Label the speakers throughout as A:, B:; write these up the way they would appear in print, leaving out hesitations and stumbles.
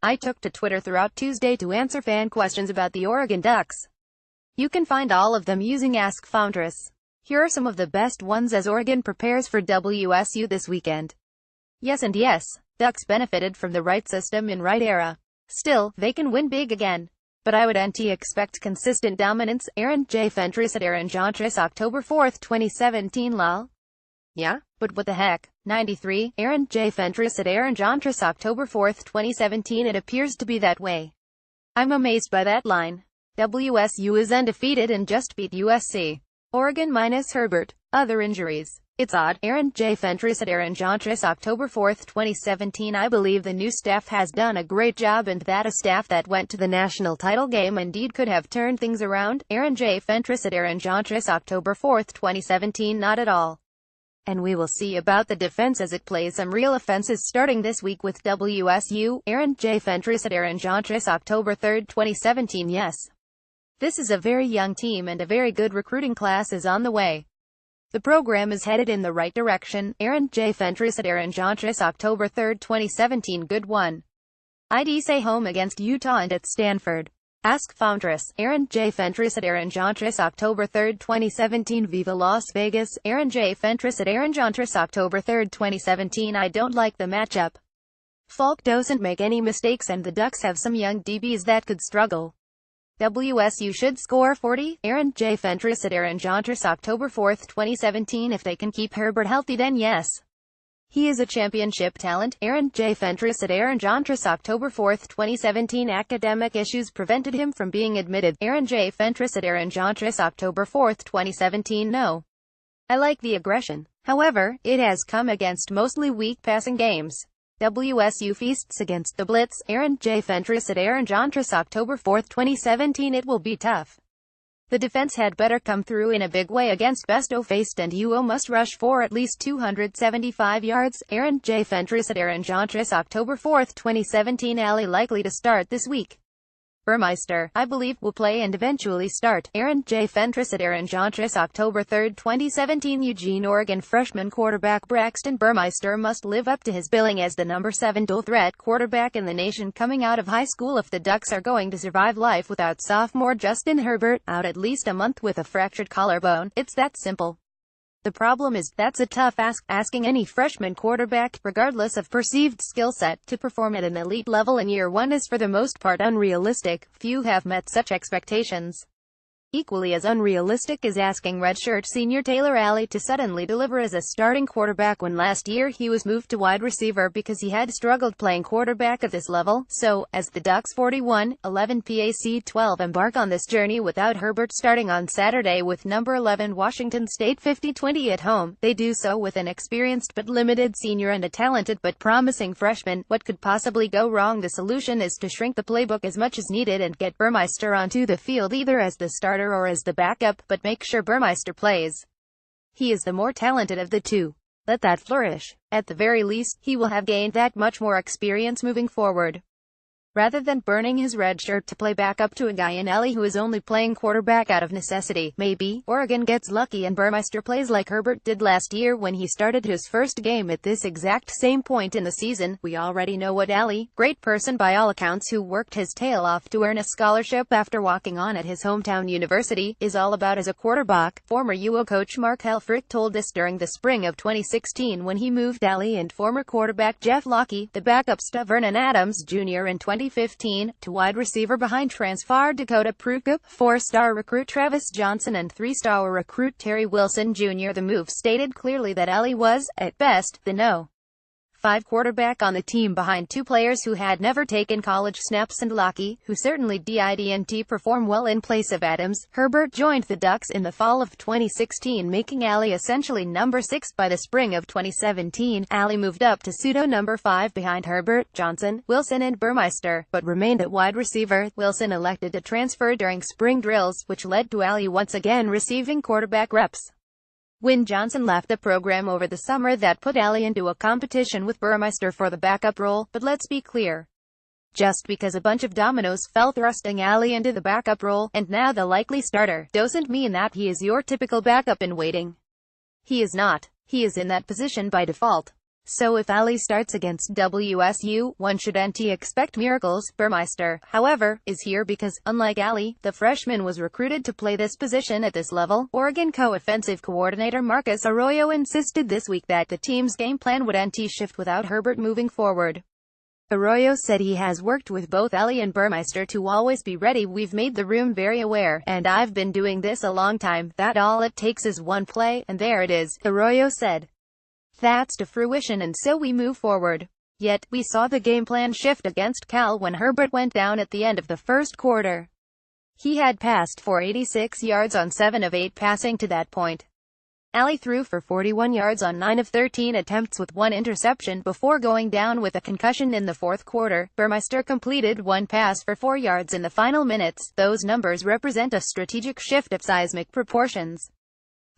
A: I took to Twitter throughout Tuesday to answer fan questions about the Oregon Ducks. You can find all of them using askfentress. Here are some of the best ones as Oregon prepares for WSU this weekend. Yes and yes, Ducks benefited from the right system in right era. Still, they can win big again. But I would expect consistent dominance. Askfentress at askfentress October 4, 2017 lol. Yeah? But what the heck? 93, askfentress at askfentress October 4, 2017 It appears to be that way. I'm amazed by that line. WSU is undefeated and just beat USC. Oregon minus Herbert. Other injuries. It's odd. Askfentress at askfentress October 4, 2017 I believe the new staff has done a great job and that a staff that went to the national title game indeed could have turned things around. Askfentress at askfentress October 4, 2017 Not at all. And we will see about the defense as it plays some real offenses starting this week with WSU. Askfentress at askfentress October 3, 2017 Yes. This is a very young team and a very good recruiting class is on the way. The program is headed in the right direction. Askfentress at askfentress October 3, 2017 Good one. I'd say home against Utah and at Stanford. Askfentress. Askfentress at askfentress October 3, 2017 Viva Las Vegas. Askfentress at askfentress October 3, 2017 I don't like the matchup. Falk doesn't make any mistakes and the Ducks have some young DBs that could struggle. WSU should score 40. Askfentress at askfentress October 4, 2017 If they can keep Herbert healthy then yes. He is a championship talent. Askfentress at askfentress October 4, 2017 Academic issues prevented him from being admitted. Askfentress at askfentress October 4, 2017 No. I like the aggression. However, it has come against mostly weak passing games. WSU feasts against the Blitz. Askfentress at askfentress October 4, 2017 It will be tough. The defense had better come through in a big way against Besto faced and UO must rush for at least 275 yards. Askfentress at askfentress October 4, 2017 Ali likely to start this week. Burmeister, I believe, will play and eventually start. Askfentress at askfentress October 3, 2017 Eugene, Oregon freshman quarterback Braxton Burmeister must live up to his billing as the number 7 dual-threat quarterback in the nation coming out of high school if the Ducks are going to survive life without sophomore Justin Herbert, out at least a month with a fractured collarbone. It's that simple. The problem is, that's a tough ask, asking any freshman quarterback, regardless of perceived skill set, to perform at an elite level in year one is for the most part unrealistic. Few have met such expectations. Equally as unrealistic is asking redshirt senior Taylor Alley to suddenly deliver as a starting quarterback when last year he was moved to wide receiver because he had struggled playing quarterback at this level. So, as the Ducks 41-11 PAC-12 embark on this journey without Herbert starting on Saturday with number 11 Washington State 50-20 at home, they do so with an experienced but limited senior and a talented but promising freshman. What could possibly go wrong? The solution is to shrink the playbook as much as needed and get Burmeister onto the field either as the starter or as the backup, but make sure Burmeister plays. He is the more talented of the two. Let that flourish. At the very least, he will have gained that much more experience moving forward. Rather than burning his red shirt to play backup to a guy in Alley who is only playing quarterback out of necessity, maybe Oregon gets lucky and Burmeister plays like Herbert did last year when he started his first game at this exact same point in the season. We already know what Alley, great person by all accounts who worked his tail off to earn a scholarship after walking on at his hometown university, is all about as a quarterback. Former UO coach Mark Helfrich told us during the spring of 2016 when he moved Alley and former quarterback Jeff Locke, the backups to Vernon Adams Jr. in 2015, to wide receiver behind transfer Dakota Prukup, 4-star recruit Travis Johnson and 3-star recruit Terry Wilson Jr. The move stated clearly that Alley was, at best, the No. 5 quarterback on the team behind two players who had never taken college snaps and Locke, who certainly didn't perform well in place of Adams. Herbert joined the Ducks in the fall of 2016, making Alley essentially number 6 by the spring of 2017. Alley moved up to pseudo number 5 behind Herbert, Johnson, Wilson and Burmeister, but remained at wide receiver. Wilson elected to transfer during spring drills, which led to Alley once again receiving quarterback reps. When Johnson left the program over the summer, that put Alley into a competition with Burmeister for the backup role, but let's be clear. Just because a bunch of dominoes fell thrusting Alley into the backup role, and now the likely starter, doesn't mean that he is your typical backup in waiting. He is not. He is in that position by default. So if Ali starts against WSU, one shouldn't expect miracles. Burmeister, however, is here because, unlike Ali, the freshman was recruited to play this position at this level. Oregon co-offensive coordinator Marcus Arroyo insisted this week that the team's game plan wouldn't shift without Herbert moving forward. Arroyo said he has worked with both Ali and Burmeister to always be ready. We've made the room very aware, and I've been doing this a long time, that all it takes is one play, and there it is, Arroyo said. That's to fruition and so we move forward. Yet, we saw the game plan shift against Cal when Herbert went down at the end of the first quarter. He had passed for 86 yards on 7 of 8 passing to that point. Ali threw for 41 yards on 9 of 13 attempts with 1 interception before going down with a concussion in the fourth quarter. Burmeister completed 1 pass for 4 yards in the final minutes. Those numbers represent a strategic shift of seismic proportions.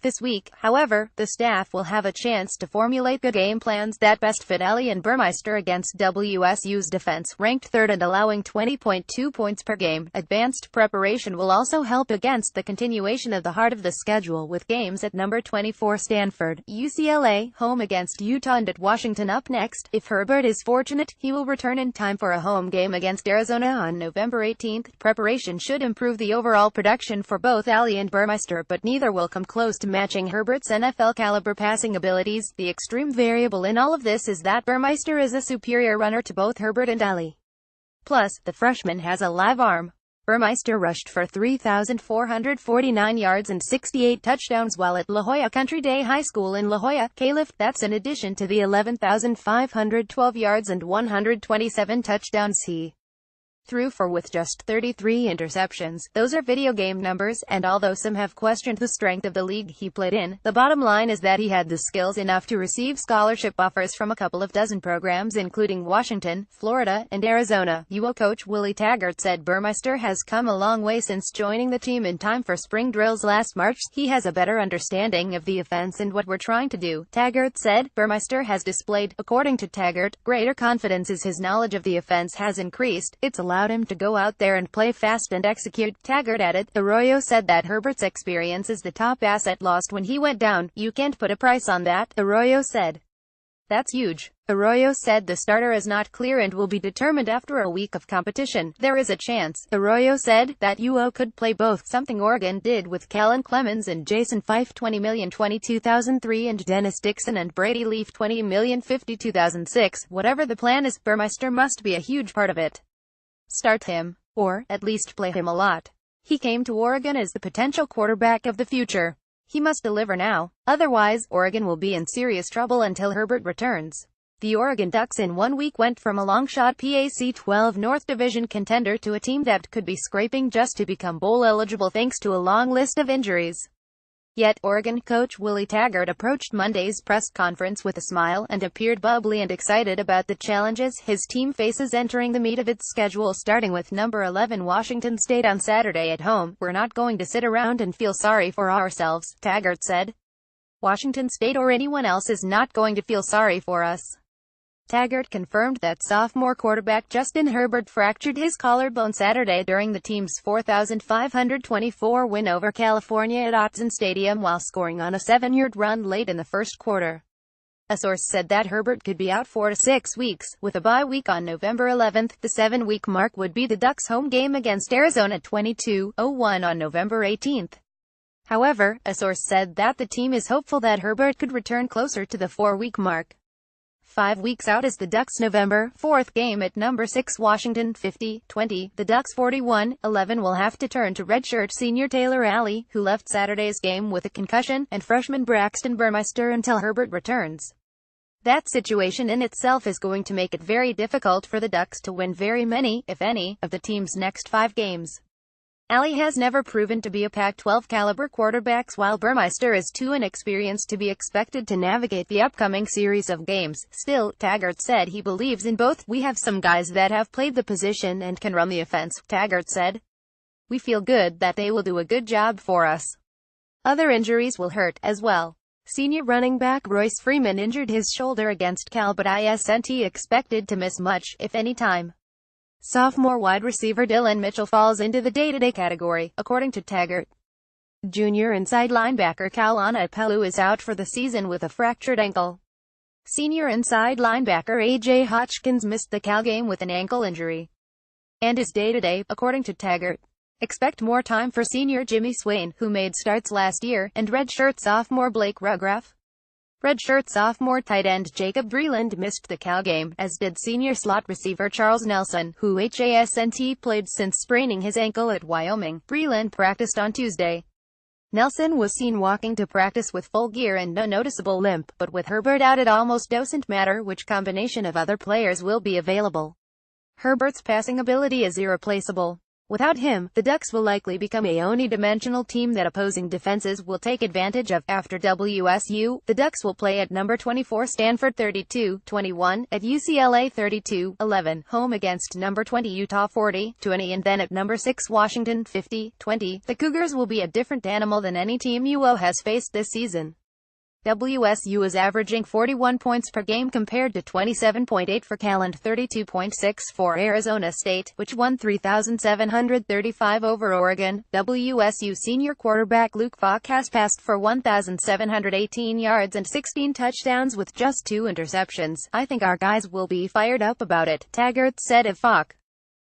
A: This week, however, the staff will have a chance to formulate the game plans that best fit Ali and Burmeister against WSU's defense, ranked third and allowing 20.2 points per game. Advanced preparation will also help against the continuation of the heart of the schedule with games at number 24 Stanford, UCLA, home against Utah and at Washington up next. If Herbert is fortunate, he will return in time for a home game against Arizona on November 18th. Preparation should improve the overall production for both Ali and Burmeister, but neither will come close to matching Herbert's NFL-caliber passing abilities. The extreme variable in all of this is that Burmeister is a superior runner to both Herbert and Ali. Plus, the freshman has a live arm. Burmeister rushed for 3,449 yards and 68 touchdowns while at La Jolla Country Day High School in La Jolla, Calif. That's in addition to the 11,512 yards and 127 touchdowns he threw for with just 33 interceptions. Those are video game numbers, and although some have questioned the strength of the league he played in, the bottom line is that he had the skills enough to receive scholarship offers from a couple of dozen programs including Washington, Florida, and Arizona. UO coach Willie Taggart said Burmeister has come a long way since joining the team in time for spring drills last March. He has a better understanding of the offense and what we're trying to do, Taggart said. Burmeister has displayed, according to Taggart, greater confidence as his knowledge of the offense has increased. It's allowed him to go out there and play fast and execute, Taggart added. Arroyo said that Herbert's experience is the top asset lost when he went down. You can't put a price on that, Arroyo said. That's huge. Arroyo said the starter is not clear and will be determined after a week of competition. There is a chance, Arroyo said, that UO could play both, something Oregon did with Kellen Clemens and Jason Fife 20 million 2003 and Dennis Dixon and Brady Leaf 20 million 2006. Whatever the plan is, Burmeister must be a huge part of it. Start him, or, at least play him a lot. He came to Oregon as the potential quarterback of the future. He must deliver now. Otherwise, Oregon will be in serious trouble until Herbert returns. The Oregon Ducks in 1 week went from a long-shot Pac-12 North Division contender to a team that could be scraping just to become bowl eligible thanks to a long list of injuries. Yet, Oregon coach Willie Taggart approached Monday's press conference with a smile and appeared bubbly and excited about the challenges his team faces entering the meat of its schedule, starting with number 11 Washington State on Saturday at home. We're not going to sit around and feel sorry for ourselves, Taggart said. Washington State or anyone else is not going to feel sorry for us. Taggart confirmed that sophomore quarterback Justin Herbert fractured his collarbone Saturday during the team's 4,524 win over California at Autzen Stadium while scoring on a 7-yard run late in the first quarter. A source said that Herbert could be out 4 to 6 weeks, with a bye week on November 11th. The 7-week mark would be the Ducks' home game against Arizona 22-01 on November 18th. However, a source said that the team is hopeful that Herbert could return closer to the 4-week mark. 5 weeks out is the Ducks' November 4th game at number 6 Washington 50-20. The Ducks 41-11 will have to turn to redshirt senior Taylor Alley, who left Saturday's game with a concussion, and freshman Braxton Burmeister until Herbert returns. That situation in itself is going to make it very difficult for the Ducks to win very many, if any, of the team's next 5 games. Ali has never proven to be a Pac-12 caliber quarterback, while Burmeister is too inexperienced to be expected to navigate the upcoming series of games. Still, Taggart said he believes in both. We have some guys that have played the position and can run the offense, Taggart said. We feel good that they will do a good job for us. Other injuries will hurt, as well. Senior running back Royce Freeman injured his shoulder against Cal but isn't expected to miss much, if any time. Sophomore wide receiver Dylan Mitchell falls into the day-to-day category, according to Taggart. Junior inside linebacker Kalana Pelu is out for the season with a fractured ankle. Senior inside linebacker A.J. Hotchkins missed the Cal game with an ankle injury and is day-to-day, according to Taggart. Expect more time for senior Jimmy Swain, who made starts last year, and redshirt sophomore Blake Rugraff. Redshirt sophomore tight end Jacob Breland missed the Cal game, as did senior slot receiver Charles Nelson, who hasn't played since spraining his ankle at Wyoming. Breland practiced on Tuesday. Nelson was seen walking to practice with full gear and no noticeable limp, but with Herbert out it almost doesn't matter which combination of other players will be available. Herbert's passing ability is irreplaceable. Without him, the Ducks will likely become a unidimensional team that opposing defenses will take advantage of. After WSU, the Ducks will play at number 24 Stanford 32-21, at UCLA 32-11, home against number 20 Utah 40-20, and then at number 6 Washington 50-20. The Cougars will be a different animal than any team UO has faced this season. WSU is averaging 41 points per game compared to 27.8 for Cal and 32.6 for Arizona State, which won 3,735 over Oregon. WSU senior quarterback Luke Falk has passed for 1,718 yards and 16 touchdowns with just 2 interceptions. I think our guys will be fired up about it, Taggart said of Falk.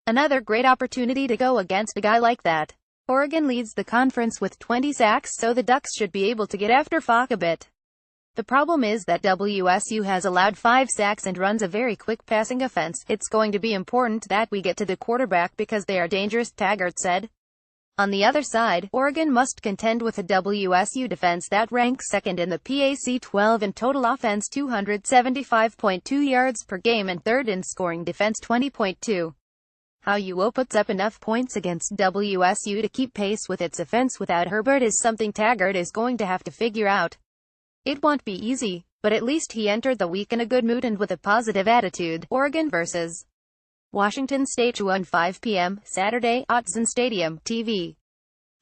A: Another great opportunity to go against a guy like that. Oregon leads the conference with 20 sacks, so the Ducks should be able to get after Falk a bit. The problem is that WSU has allowed 5 sacks and runs a very quick passing offense. It's going to be important that we get to the quarterback because they are dangerous, Taggart said. On the other side, Oregon must contend with a WSU defense that ranks second in the PAC-12 in total offense 275.2 yards per game and third in scoring defense 20.2. How UO puts up enough points against WSU to keep pace with its offense without Herbert is something Taggart is going to have to figure out. It won't be easy, but at least he entered the week in a good mood and with a positive attitude. Oregon vs. Washington State 1:05 p.m. Saturday, Autzen Stadium, TV.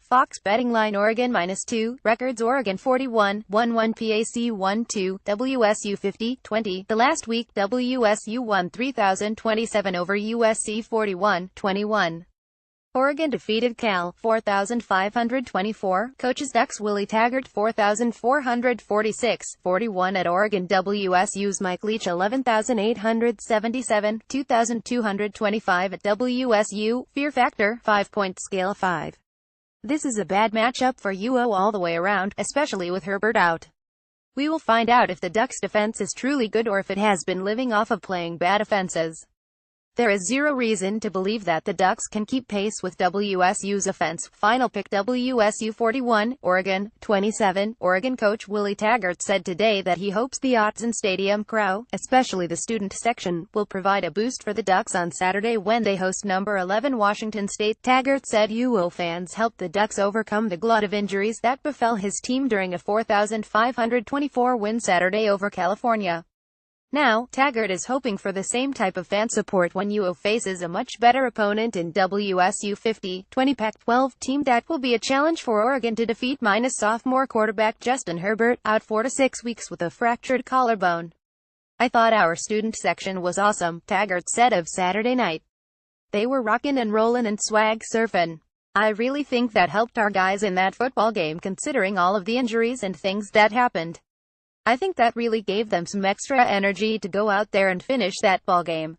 A: Fox betting line Oregon -2, records Oregon 41-11 PAC 1-2, WSU 50-20. The last week WSU won 3,027 over USC 41-21. Oregon defeated Cal 4,524. Coaches Ducks Willie Taggart 4,446-41 at Oregon. WSU's Mike Leach 11,877, 2,225 at WSU. Fear factor 5-point scale 5. This is a bad matchup for UO all the way around, especially with Herbert out. We will find out if the Ducks defense is truly good or if it has been living off of playing bad offenses. There is zero reason to believe that the Ducks can keep pace with WSU's offense. Final pick WSU 41, Oregon 27. Oregon coach Willie Taggart said today that he hopes the Autzen Stadium crowd, especially the student section, will provide a boost for the Ducks on Saturday when they host number 11 Washington State. Taggart said UO fans helped the Ducks overcome the glut of injuries that befell his team during a 4,524 win Saturday over California. Now, Taggart is hoping for the same type of fan support when UO faces a much better opponent in WSU 50-20 Pac-12 team that will be a challenge for Oregon to defeat sophomore quarterback Justin Herbert, out 4 to 6 weeks with a fractured collarbone. I thought our student section was awesome, Taggart said of Saturday night. They were rockin' and rollin' and swag surfin'. I really think that helped our guys in that football game considering all of the injuries and things that happened. I think that really gave them some extra energy to go out there and finish that ball game.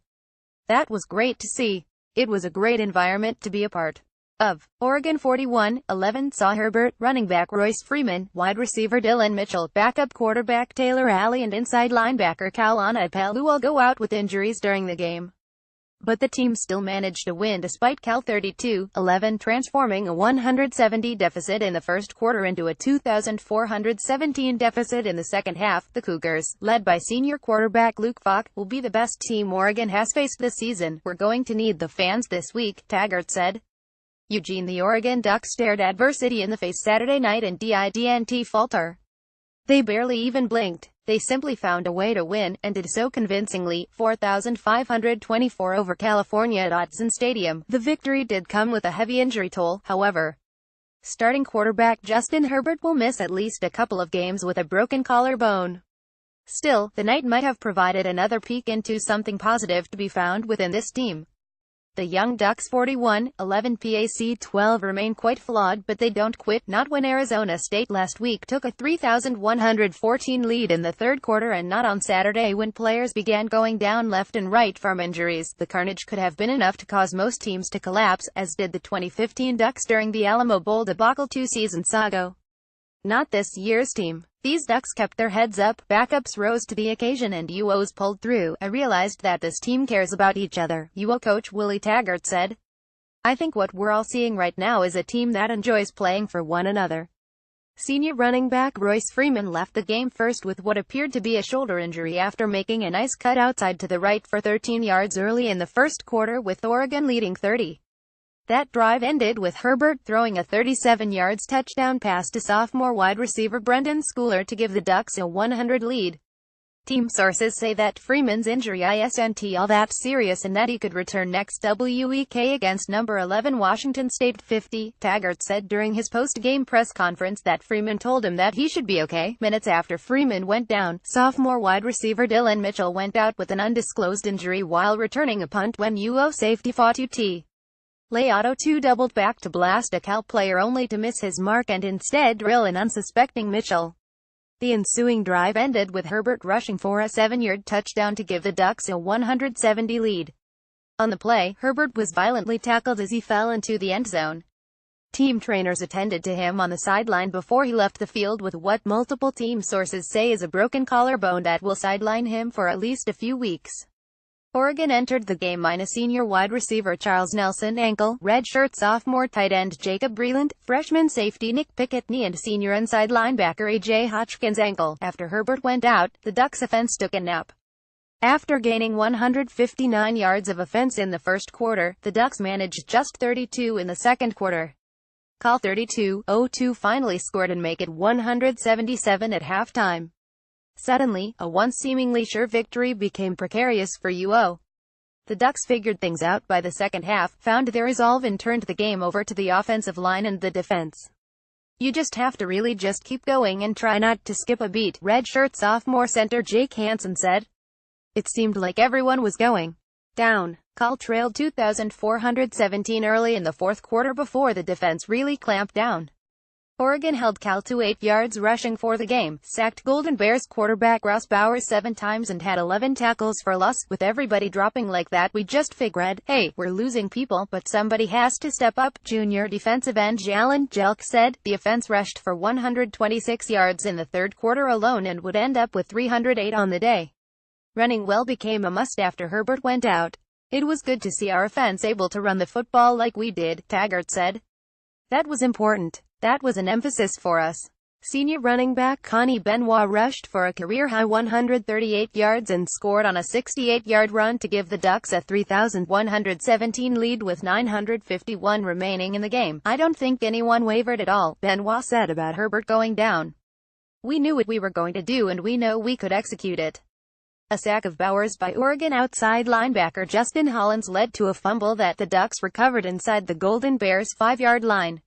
A: That was great to see. It was a great environment to be a part of. Oregon 41-11 saw Herbert, running back Royce Freeman, wide receiver Dylan Mitchell, backup quarterback Taylor Alley and inside linebacker Kalana Apelu all go out with injuries during the game. But the team still managed to win despite Cal 32-11 transforming a 170 deficit in the first quarter into a 2,417 deficit in the second half. The Cougars, led by senior quarterback Luke Falk, will be the best team Oregon has faced this season. We're going to need the fans this week, Taggart said. Eugene. The Oregon Ducks stared adversity in the face Saturday night and didn't falter. They barely even blinked. They simply found a way to win, and did so convincingly, 4,524 over California at Autzen Stadium. The victory did come with a heavy injury toll, however. Starting quarterback Justin Herbert will miss at least a couple of games with a broken collarbone. Still, the night might have provided another peek into something positive to be found within this team. The Young Ducks 41-11 Pac-12 remain quite flawed, but they don't quit, not when Arizona State last week took a 3,114 lead in the third quarter, and not on Saturday when players began going down left and right from injuries. The carnage could have been enough to cause most teams to collapse, as did the 2015 Ducks during the Alamo Bowl debacle 2 seasons ago. Not this year's team. These Ducks kept their heads up, backups rose to the occasion, and UOs pulled through. I realized that this team cares about each other, UO coach Willie Taggart said. I think what we're all seeing right now is a team that enjoys playing for one another. Senior running back Royce Freeman left the game first with what appeared to be a shoulder injury after making a nice cut outside to the right for 13 yards early in the first quarter, with Oregon leading 30. That drive ended with Herbert throwing a 37-yard touchdown pass to sophomore wide receiver Brendan Schooler to give the Ducks a 100 lead. Team sources say that Freeman's injury isn't all that serious and that he could return next week against number 11 Washington State 50. Taggart said during his post-game press conference that Freeman told him that he should be okay. Minutes after Freeman went down, sophomore wide receiver Dylan Mitchell went out with an undisclosed injury while returning a punt when UO safety fought UT. Leato 2 doubled back to blast a Cal player only to miss his mark and instead drill an unsuspecting Mitchell. The ensuing drive ended with Herbert rushing for a 7-yard touchdown to give the Ducks a 170 lead. On the play, Herbert was violently tackled as he fell into the end zone. Team trainers attended to him on the sideline before he left the field with what multiple team sources say is a broken collarbone that will sideline him for at least a few weeks. Oregon entered the game minus senior wide receiver Charles Nelson ankle, redshirt sophomore tight end Jacob Breland, freshman safety Nick Pickett knee, and senior inside linebacker A.J. Hotchkins ankle. After Herbert went out, the Ducks offense took a nap. After gaining 159 yards of offense in the first quarter, the Ducks managed just 32 in the second quarter. Cal 32-02 finally scored and make it 177 at halftime. Suddenly, a once seemingly sure victory became precarious for UO. The Ducks figured things out by the second half, found their resolve, and turned the game over to the offensive line and the defense. You just have to really just keep going and try not to skip a beat, redshirt sophomore center Jake Hansen said. It seemed like everyone was going down. Cal trailed 2,417 early in the fourth quarter before the defense really clamped down. Oregon held Cal to 8 yards rushing for the game, sacked Golden Bears quarterback Ross Bowers 7 times and had 11 tackles for loss. With everybody dropping like that, we just figured, hey, we're losing people, but somebody has to step up, junior defensive end Jalen Jelk said. The offense rushed for 126 yards in the third quarter alone and would end up with 308 on the day. Running well became a must after Herbert went out. It was good to see our offense able to run the football like we did, Taggart said. That was important. That was an emphasis for us. Senior running back Connie Benoit rushed for a career-high 138 yards and scored on a 68-yard run to give the Ducks a 3,117 lead with 9:51 remaining in the game. I don't think anyone wavered at all, Benoit said about Herbert going down. We knew what we were going to do and we know we could execute it. A sack of Bowers by Oregon outside linebacker Justin Hollins led to a fumble that the Ducks recovered inside the Golden Bears' 5-yard line.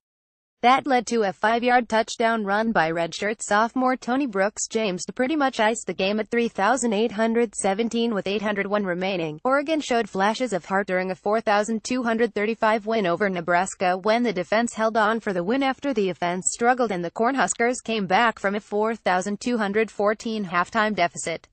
A: That led to a 5-yard touchdown run by redshirt sophomore Tony Brooks James to pretty much ice the game at 3,817 with 801 remaining. Oregon showed flashes of heart during a 4,235 win over Nebraska when the defense held on for the win after the offense struggled and the Cornhuskers came back from a 4,214 halftime deficit.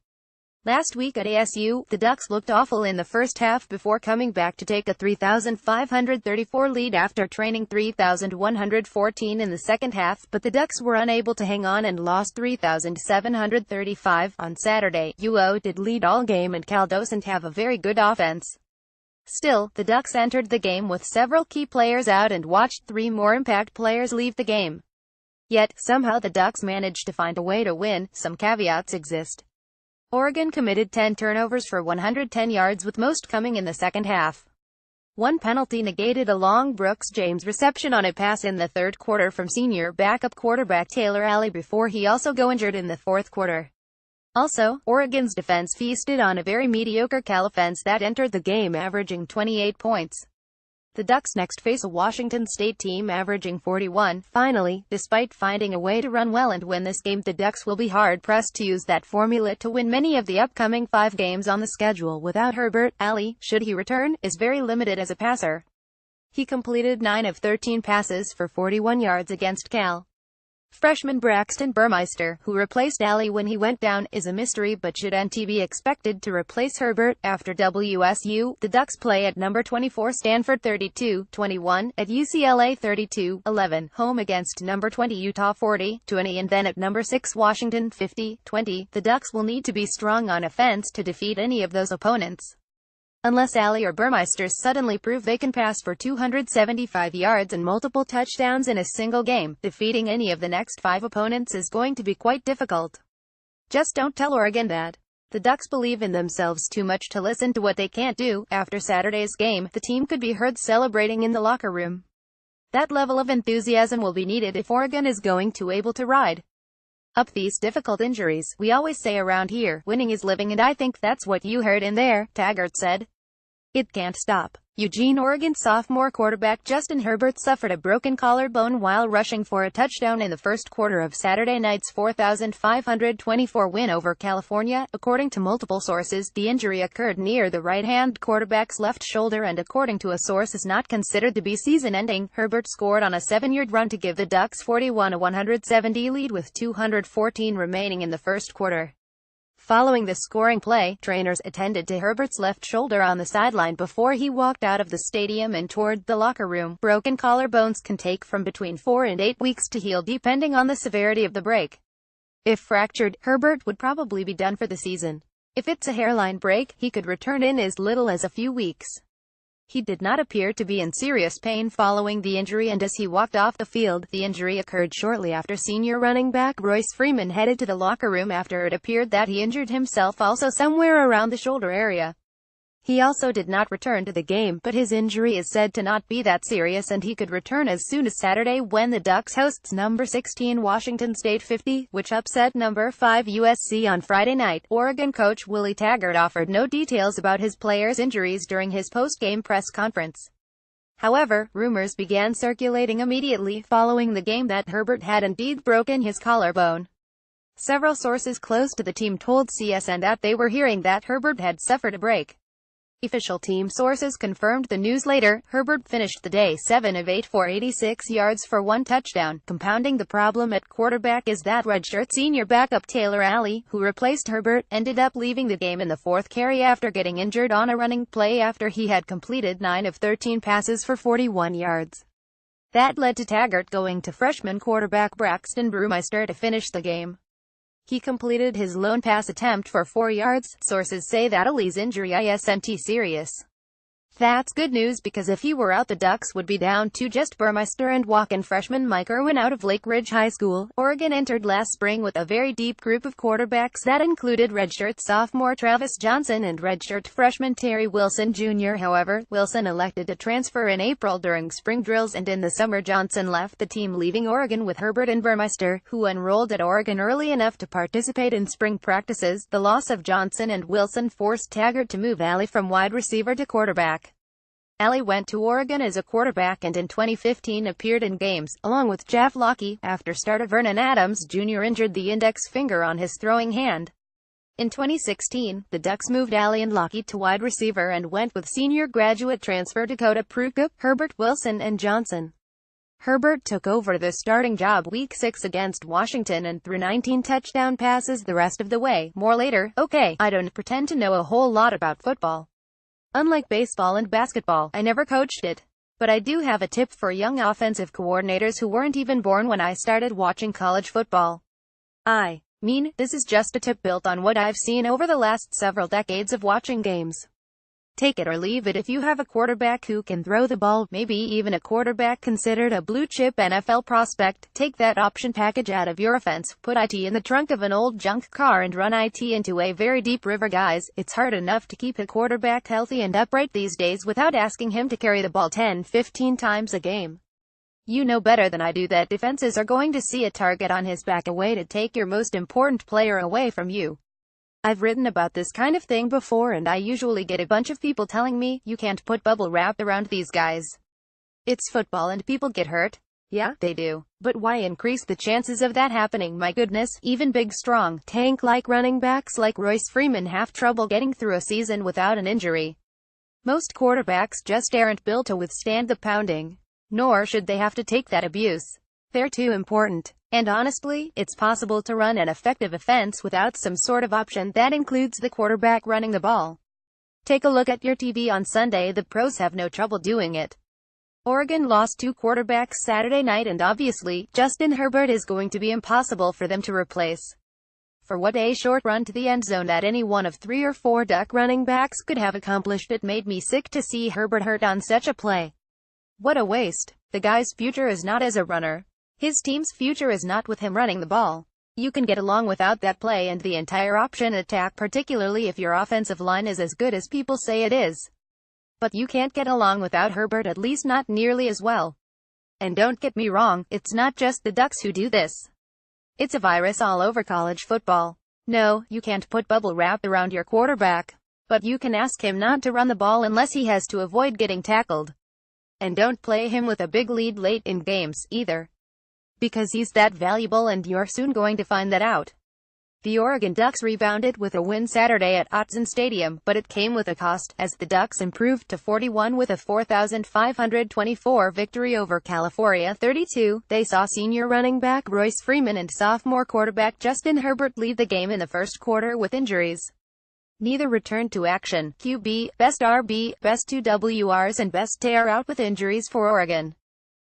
A: Last week at ASU, the Ducks looked awful in the first half before coming back to take a 3,534 lead after trailing 3,114 in the second half, but the Ducks were unable to hang on and lost 3,735. On Saturday, UO did lead all game and Cal doesn't have a very good offense. Still, the Ducks entered the game with several key players out and watched 3 more impact players leave the game. Yet, somehow the Ducks managed to find a way to win. Some caveats exist. Oregon committed 10 turnovers for 110 yards, with most coming in the second half. One penalty negated a long Brooks James reception on a pass in the third quarter from senior backup quarterback Taylor Alley before he also got injured in the fourth quarter. Also, Oregon's defense feasted on a very mediocre Cal offense that entered the game averaging 28 points. The Ducks next face a Washington State team averaging 41. Finally, despite finding a way to run well and win this game, the Ducks will be hard-pressed to use that formula to win many of the upcoming 5 games on the schedule without Herbert. Ali, should he return, is very limited as a passer. He completed 9 of 13 passes for 41 yards against Cal. Freshman Braxton Burmeister, who replaced Ali when he went down, is a mystery but should NT be expected to replace Herbert. After WSU, the Ducks play at number 24 Stanford 32-21, at UCLA 32-11, home against number 20 Utah 40-20, and then at number 6 Washington 50-20. The Ducks will need to be strong on offense to defeat any of those opponents. Unless Ali or Burmeister suddenly prove they can pass for 275 yards and multiple touchdowns in a single game, defeating any of the next 5 opponents is going to be quite difficult. Just don't tell Oregon that. The Ducks believe in themselves too much to listen to what they can't do. After Saturday's game, the team could be heard celebrating in the locker room. That level of enthusiasm will be needed if Oregon is going to able to ride up these difficult injuries. We always say around here, winning is living, and I think that's what you heard in there, Taggart said. It can't stop. Eugene, Oregon sophomore quarterback Justin Herbert suffered a broken collarbone while rushing for a touchdown in the first quarter of Saturday night's 4,524 win over California. According to multiple sources, the injury occurred near the right-hand quarterback's left shoulder and, according to a source, is not considered to be season-ending. Herbert scored on a 7-yard run to give the Ducks 41-170 lead with 214 remaining in the first quarter. Following the scoring play, trainers attended to Herbert's left shoulder on the sideline before he walked out of the stadium and toward the locker room. Broken collarbones can take from between 4 and 8 weeks to heal depending on the severity of the break. If fractured, Herbert would probably be done for the season. If it's a hairline break, he could return in as little as a few weeks. He did not appear to be in serious pain following the injury, and as he walked off the field, the injury occurred shortly after senior running back Royce Freeman headed to the locker room after it appeared that he injured himself also somewhere around the shoulder area. He also did not return to the game, but his injury is said to not be that serious and he could return as soon as Saturday when the Ducks hosts number 16 Washington State 50, which upset number 5 USC on Friday night. Oregon coach Willie Taggart offered no details about his players' injuries during his post-game press conference. However, rumors began circulating immediately following the game that Herbert had indeed broken his collarbone. Several sources close to the team told CSN that they were hearing that Herbert had suffered a break. Official team sources confirmed the news later. Herbert finished the day 7 of 8 for 86 yards for 1 touchdown. Compounding the problem at quarterback is that redshirt senior backup Taylor Ali, who replaced Herbert, ended up leaving the game in the 4th carry after getting injured on a running play after he had completed 9 of 13 passes for 41 yards. That led to Taggart going to freshman quarterback Braxton Burmeister to finish the game. He completed his lone pass attempt for 4 yards. Sources say that Ali's injury isn't serious. That's good news, because if he were out, the Ducks would be down to just Burmeister and walk-in freshman Mike Irwin out of Lake Ridge High School. Oregon entered last spring with a very deep group of quarterbacks that included redshirt sophomore Travis Johnson and redshirt freshman Terry Wilson Jr. However, Wilson elected to transfer in April during spring drills, and in the summer Johnson left the team, leaving Oregon with Herbert and Burmeister, who enrolled at Oregon early enough to participate in spring practices. The loss of Johnson and Wilson forced Taggart to move Ali from wide receiver to quarterback. Ali went to Oregon as a quarterback and in 2015 appeared in games, along with Jeff Locke, after starter Vernon Adams Jr. injured the index finger on his throwing hand. In 2016, the Ducks moved Ali and Locke to wide receiver and went with senior graduate transfer Dakota Pruitt, Herbert, Wilson, and Johnson. Herbert took over the starting job Week 6 against Washington and threw 19 touchdown passes the rest of the way. More later. Okay, I don't pretend to know a whole lot about football. Unlike baseball and basketball, I never coached it. But I do have a tip for young offensive coordinators who weren't even born when I started watching college football. I mean, this is just a tip built on what I've seen over the last several decades of watching games. Take it or leave it. If you have a quarterback who can throw the ball, maybe even a quarterback considered a blue-chip NFL prospect, take that option package out of your offense, put IT in the trunk of an old junk car and run IT into a very deep river. Guys, it's hard enough to keep a quarterback healthy and upright these days without asking him to carry the ball 10-15 times a game. You know better than I do that defenses are going to see a target on his back, a way to take your most important player away from you. I've written about this kind of thing before and I usually get a bunch of people telling me, you can't put bubble wrap around these guys. It's football and people get hurt. Yeah, they do. But why increase the chances of that happening? My goodness, even big strong, tank-like running backs like Royce Freeman have trouble getting through a season without an injury. Most quarterbacks just aren't built to withstand the pounding. Nor should they have to take that abuse. They're too important. And honestly, it's possible to run an effective offense without some sort of option that includes the quarterback running the ball. Take a look at your TV on Sunday. The pros have no trouble doing it. Oregon lost 2 quarterbacks Saturday night and obviously, Justin Herbert is going to be impossible for them to replace. For what a short run to the end zone that any one of 3 or 4 Duck running backs could have accomplished. It made me sick to see Herbert hurt on such a play. What a waste. The guy's future is not as a runner. His team's future is not with him running the ball. You can get along without that play and the entire option attack, particularly if your offensive line is as good as people say it is. But you can't get along without Herbert, at least not nearly as well. And don't get me wrong, it's not just the Ducks who do this. It's a virus all over college football. No, you can't put bubble wrap around your quarterback. But you can ask him not to run the ball unless he has to avoid getting tackled. And don't play him with a big lead late in games, either. Because he's that valuable and you're soon going to find that out. The Oregon Ducks rebounded with a win Saturday at Autzen Stadium, but it came with a cost, as the Ducks improved to 41 with a 4,524 victory over California 32. They saw senior running back Royce Freeman and sophomore quarterback Justin Herbert leave the game in the first quarter with injuries. Neither returned to action. QB, best RB, best 2 WRs and best TR out with injuries for Oregon.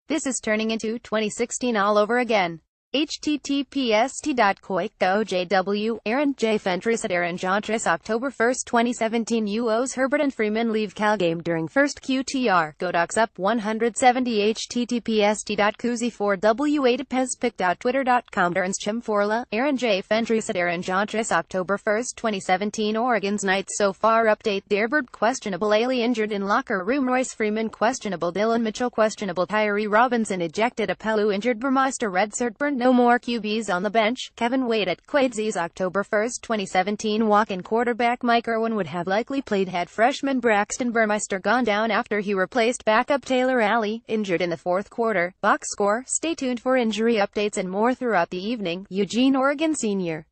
A: This is turning into 2016 all over again. https://t.coik.ojw, Aaron J. Fentress at askfentress October 1, 2017 UOs Herbert and Freeman leave Cal game during first QTR. Go Ducks up 170 https://t.cozy4w8pezpic.twitter.com Ernst Chimforla, Aaron J. Fentress at askfentress October 1, 2017 Oregon's night so far update. Herbert questionable, Ailey injured in locker room, Royce Freeman questionable, Dylan Mitchell questionable, Tyree Robinson ejected, Apelu injured, Burmeister redshirt burn. No more QBs on the bench. Kevin Wade at Quaidsy's October 1, 2017 walk-in quarterback Mike Irwin would have likely played had freshman Braxton Burmeister gone down after he replaced backup Taylor Alley, injured in the fourth quarter. Box score. Stay tuned for injury updates and more throughout the evening. Eugene, Oregon senior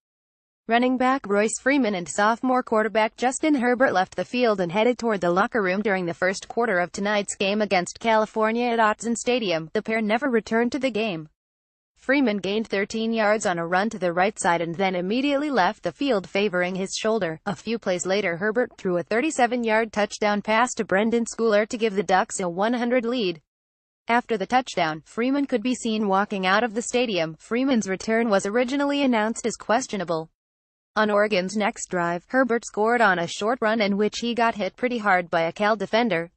A: running back Royce Freeman and sophomore quarterback Justin Herbert left the field and headed toward the locker room during the first quarter of tonight's game against California at Autzen Stadium. The pair never returned to the game. Freeman gained 13 yards on a run to the right side and then immediately left the field favoring his shoulder. A few plays later, Herbert threw a 37-yard touchdown pass to Brendan Schooler to give the Ducks a 100 lead. After the touchdown, Freeman could be seen walking out of the stadium. Freeman's return was originally announced as questionable. On Oregon's next drive, Herbert scored on a short run in which he got hit pretty hard by a Cal defender.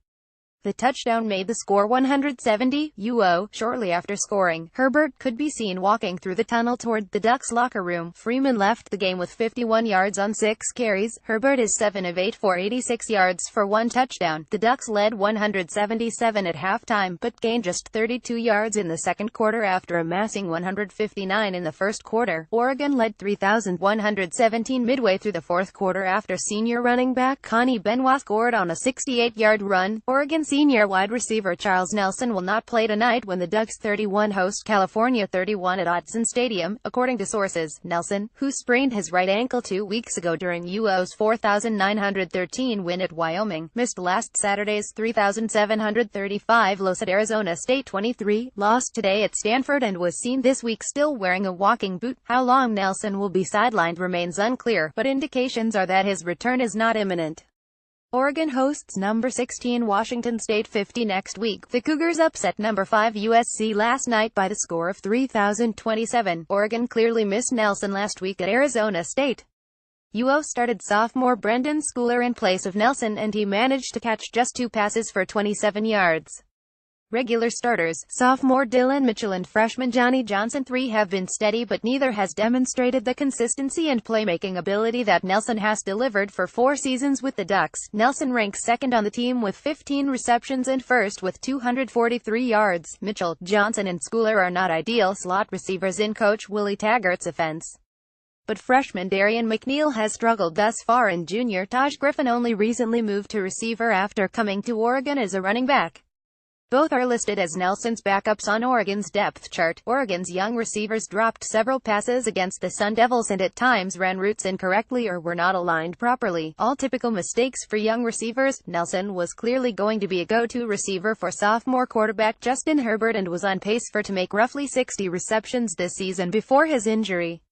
A: The touchdown made the score 170 UO. Shortly after scoring, Herbert could be seen walking through the tunnel toward the Ducks locker room. Freeman left the game with 51 yards on 6 carries. Herbert is 7 of 8 for 86 yards for 1 touchdown. The Ducks led 177 at halftime, but gained just 32 yards in the second quarter after amassing 159 in the first quarter. Oregon led 3,117 midway through the fourth quarter after senior running back Connie Benoit scored on a 68-yard run. Oregon senior wide receiver Charles Nelson will not play tonight when the Ducks 31 host California 31 at Autzen Stadium, according to sources. Nelson, who sprained his right ankle 2 weeks ago during UO's 4,913 win at Wyoming, missed last Saturday's 3,735 loss at Arizona State 23, lost today at Stanford and was seen this week still wearing a walking boot. How long Nelson will be sidelined remains unclear, but indications are that his return is not imminent. Oregon hosts number 16 Washington State 50 next week. The Cougars upset number 5 USC last night by the score of 3,027. Oregon clearly missed Nelson last week at Arizona State. UO started sophomore Brendan Schooler in place of Nelson and he managed to catch just 2 passes for 27 yards. Regular starters, sophomore Dylan Mitchell and freshman Johnny Johnson 3 have been steady, but neither has demonstrated the consistency and playmaking ability that Nelson has delivered for 4 seasons with the Ducks. Nelson ranks second on the team with 15 receptions and first with 243 yards. Mitchell, Johnson and Schooler are not ideal slot receivers in Coach Willie Taggart's offense. but freshman Darian McNeil has struggled thus far, and junior Taj Griffin only recently moved to receiver after coming to Oregon as a running back. Both are listed as Nelson's backups on Oregon's depth chart. Oregon's young receivers dropped several passes against the Sun Devils and at times ran routes incorrectly or were not aligned properly. All typical mistakes for young receivers. Nelson was clearly going to be a go-to receiver for sophomore quarterback Justin Herbert and was on pace to make roughly 60 receptions this season before his injury.